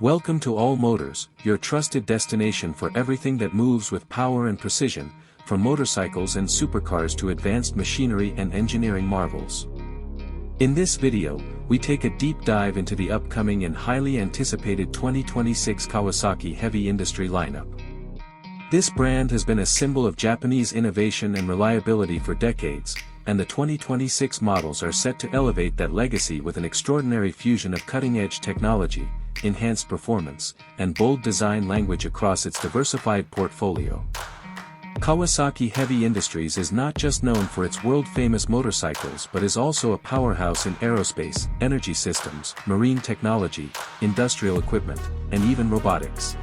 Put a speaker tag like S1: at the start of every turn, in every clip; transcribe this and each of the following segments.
S1: Welcome to All Motors, your trusted destination for everything that moves with power and precision, from motorcycles and supercars to advanced machinery and engineering marvels. In this video, we take a deep dive into the upcoming and highly anticipated 2026 Kawasaki Heavy Industry lineup. This brand has been a symbol of Japanese innovation and reliability for decades, and the 2026 models are set to elevate that legacy with an extraordinary fusion of cutting-edge technology, enhanced performance, and bold design language across its diversified portfolio. Kawasaki Heavy Industries is not just known for its world-famous motorcycles but is also a powerhouse in aerospace, energy systems, marine technology, industrial equipment, and even robotics.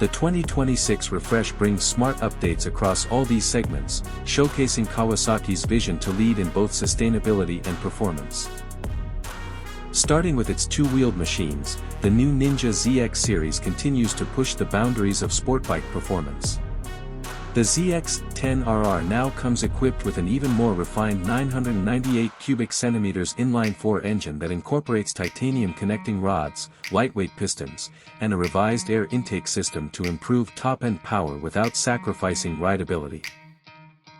S1: The 2026 refresh brings smart updates across all these segments, showcasing Kawasaki's vision to lead in both sustainability and performance. Starting with its two-wheeled machines, the new Ninja ZX series continues to push the boundaries of sport bike performance. The ZX-10RR now comes equipped with an even more refined 998 cubic centimeters inline-4 engine that incorporates titanium connecting rods, lightweight pistons, and a revised air intake system to improve top-end power without sacrificing rideability.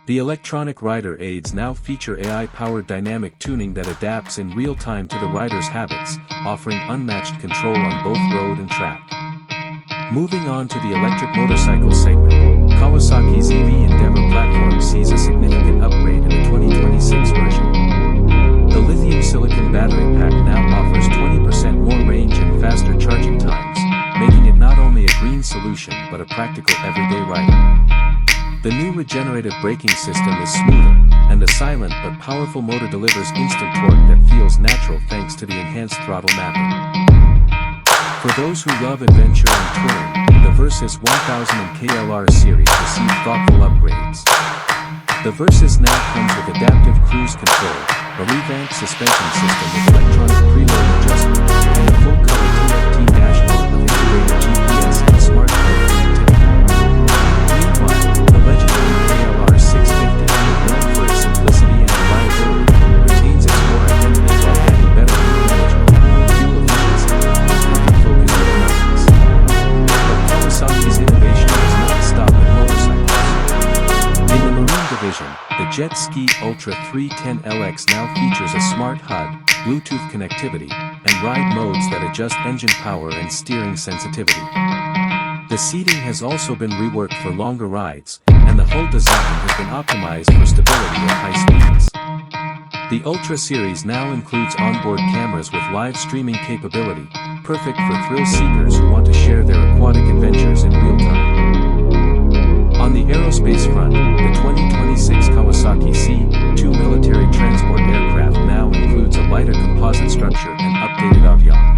S1: The electronic rider aids now feature AI-powered dynamic tuning that adapts in real time to the rider's habits, offering unmatched control on both road and track. Moving on to the electric motorcycle segment, Kawasaki's EV Endeavor platform sees a significant upgrade in the 2026 version. The lithium-silicon battery pack now offers 20% more range and faster charging times, making it not only a green solution but a practical everyday rider. The new regenerative braking system is smoother, and the silent but powerful motor delivers instant torque that feels natural thanks to the enhanced throttle mapping. For those who love adventure and touring, the Versys 1000 and KLR series receive thoughtful upgrades. The Versys now comes with adaptive cruise control, a revamped suspension system with electronic preload adjustment, and a full-color TFT dashboard with integrated GPS and smart home connectivity. Meanwhile, the legendary KLR 650, known for its simplicity and reliability, retains its core identity while adding better fuel management, fuel efficiency, and focused ergonomics. But Kawasaki's innovation does not stop at motorcycles. In the marine division, the Jet Ski Ultra 310 LX now features a smart HUD, Bluetooth connectivity, and ride modes that adjust engine power and steering sensitivity. The seating has also been reworked for longer rides, and the whole design has been optimized for stability at high speeds. The Ultra series now includes onboard cameras with live streaming capability, perfect for thrill seekers who want to share their aquatic adventures in real time. On the aerospace front, the 2026 Kawasaki C-2 military transport aircraft now includes a lighter composite structure and updated avionics.